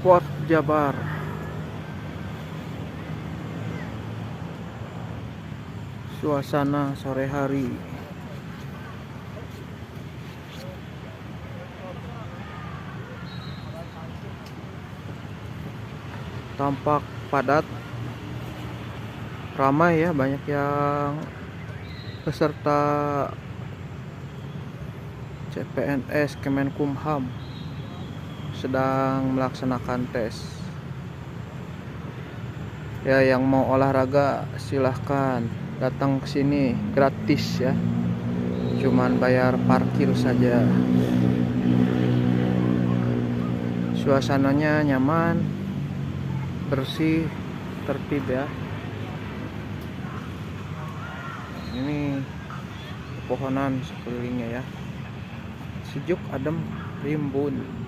Port Jabar. Suasana sore hari. Tampak padat, ramai ya, banyak yang peserta CPNS Kemenkumham sedang melaksanakan tes. Ya, yang mau olahraga silahkan datang ke sini, gratis ya. Cuman bayar parkir saja. Suasananya nyaman, bersih, tertib ya. Ini pepohonan sekelilingnya ya. Sejuk, adem, rimbun.